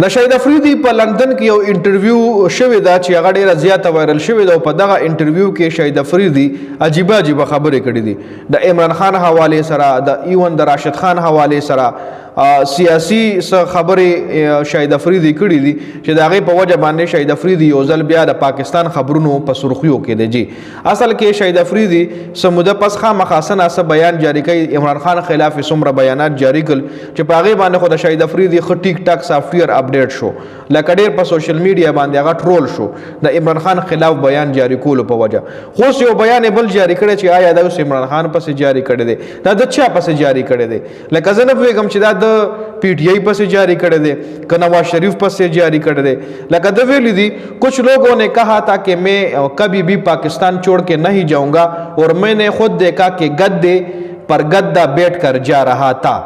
د شهید افریدي په لندن کې یو انټرویو شوې ده چې هغه ډیره زیاته وایرل شوې ده او په دغه انټرویو کې شهید افریدي عجیبه خبرې کړې دي د عمران خان حواله سره د ایون د راشد خان حواله سره سیاسي خبرې شهید افریدي کړې دي چې د هغې په وجه باندې شهید افریدي یو ځل بیا د پاکستان خبرونو په سرخیو کې دی جی اصل کې شهید افریدي څه موده پس خامخا څه بیان جاری کړي عمران خان خلاف څومره بیانات جاری کړل چې په هغې باندې خو د شهید افریدي ښه ټیک ټاک سافټویر اپډیټ شو لکه ډېر په سوشل میډیا باندې هغه ټرول شو د عمران خان خلاف بیان جاری کولو په وجه خو اوس یو بیان بل جاری کړی چې آیا دا اوس عمران خان پسې جاری کړی دی دا د چا پسې جاری کړی دی لکه زه نه پوهېږم چې دا د پی ٹی آئی پسے جاری کر دے کہ نواز شریف پسے جاری کر دے لکہ ویلی دی کچھ لوگوں نے کہا تھا کہ میں کبھی بھی پاکستان چھوڑ کے نہیں جاؤں گا اور میں نے خود دیکھا کہ گدے پر گدا بیٹھ کر جا رہا تھا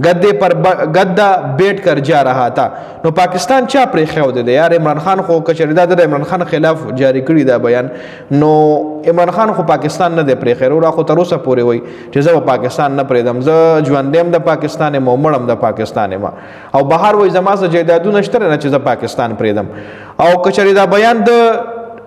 گدے پر گدا بیٹھ کر جا رہا تھا نو پاکستان چا پرې خو دی یار عمران خان خو کچری دا د عمران خان خلاف جاری کړی دا بیان نو عمران خان خو پاکستان نه دی پرې خیر او خو تر اوسه پورې وای چې زه پاکستان نه پرېدم زه ژوندیم د پاکستان مو مړم د پاکستان ما او بهر وای زما سره جیدادونه شته نه چې زه پاکستان پرېدم او کچری دا بیان د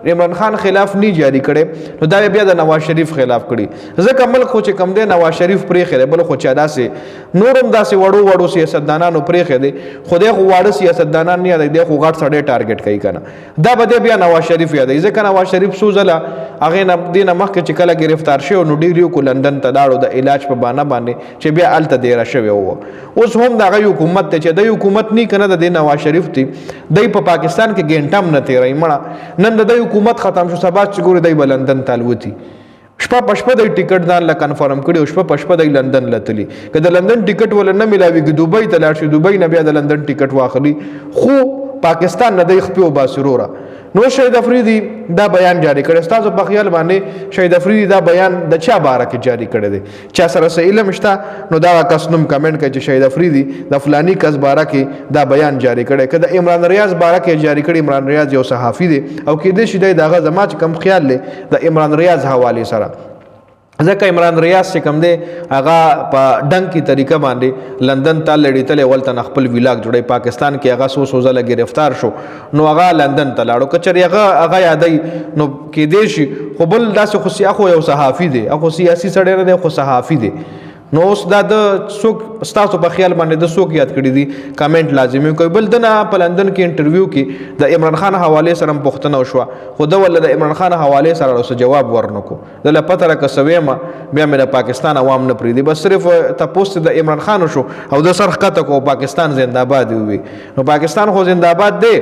عمران خان خلاف نی جاری کړي نو دا بیا د نواز شریف خلاف کړي ځکه ملک خو چې کم دی نواز شریف پرې خره بل خو چا داسې نورم داسې وړو سیاستدانانو پرې خره دي خدای خو واړه سیاستدانان نه دی خو غټ سړی ټارګټ کوي کنه دا به بیا نواز شریف یادوي ځکه نواز شریف سوزله هغه نه دینه مخکې چې کله گرفتار شو نو ډیریو کو لندن ته لاړو د علاج په بانه باندې چې بیا الته دیره شوی وو اوس هم دغه حکومت ته چې د حکومت نی کنه د نواز شریف تی د په پاکستان کې ګینټم نه تیرای مړه نن د حکومت ختم شو سبا چې ګوري دی بلندن تالوتی شپه پشپه د ټیکټ ځان له کنفرم کړي او شپه پشپه د لندن لتلی که د لندن ټیکټ ول نه ملاويږي دوبۍ ته لاړ شي دوبۍ نه بیا د لندن ټیکټ واخلي خو پاکستان نه د خپل باسرورا نو شهید افریدي دا بیان جاری کړی تاسو په خیال باندې شهید افریدي دا بیان د چا باره کې جاری کړی دی چا سره څه علم شته نو دا کس نوم کمنټ کوي چې شهید افریدي د فلانی کس باره کې دا بیان جاری کړی که د عمران ریاض باره کې جاری کړی عمران ریاض یو صحافي دی او کې دې شي دغه زما چې کم خیال لې د عمران ریاض حواله سره ځکه عمران ریاض چې کم دی هغه په ډنګ کی طریقه باندې لندن ته لړی تل ولته خپل ویلاګ جوړی پاکستان کې هغه سو ځله گرفتار شو نو هغه لندن ته لاړو کچری هغه یادای نو کې دی شي خو بل داسې خو سیاخو یو صحافي دی هغه سیاسي سړی نه دی خو صحافي دی نو اوس دا د څوک ستاسو په خیال باندې د څوک یاد کړی دي کمنټ لازمي کوي بل دنه په لندن کې انټرویو کې د عمران خان حواله سره پوښتنه وشوه خو د ول د عمران خان حواله سره اوس جواب ورنکو د لپاره کسویما بیا مې د پاکستان عوام نه پریدي بس صرف تاسو د عمران خان شو او د سرخته کو پاکستان زنده‌باد وي نو پاکستان خو زنده‌باد دی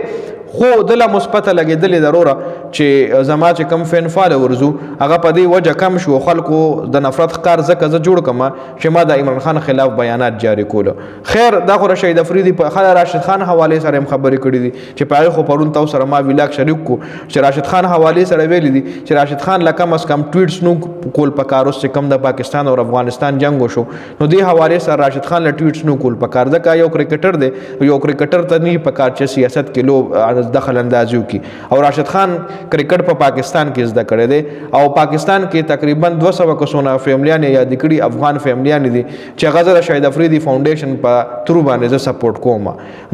خو دله مثبته لګېدلې ضروره چې زما چې کم فین فالورز هغه په دې وجه کم شو خلکو د نفرت ښکار ځکه زه جوړ کما چې ما د عمران خان خلاف بیانات جاری کول خیر دا خو شهید افریدي په خاله راشد خان حواله سره خبرې کړې دي چې په خو پرون تاسو سره ما ویلاګ شریک کو چې راشد خان حواله سره ویل دي چې راشد خان لکه مس کم ټویټس نو کول پکارو چې کم د پاکستان او افغانستان جنگ وشو نو دې حواله سره راشد خان له ټویټس نو کول پکار ځکه یو کرکټر دی یو کرکټر ته نه پکار چې سیاست کې لو دخل اندازیو کی او راشد خان کرکټ په پاکستان کې زده کړی دی او پاکستان کې تقریبا 200 کسونه فیملیان یا د کړي افغان فیملیان دي چې غزه شهید افریدي فاونډیشن په ترو باندې سپورټ کوم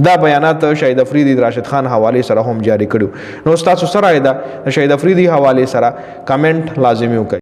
دا بیانات شهید افریدي راشد خان حواله سره هم جاری کړو نو تاسو سره دا شهید افریدي حواله سره کمنټ لازمي وکړئ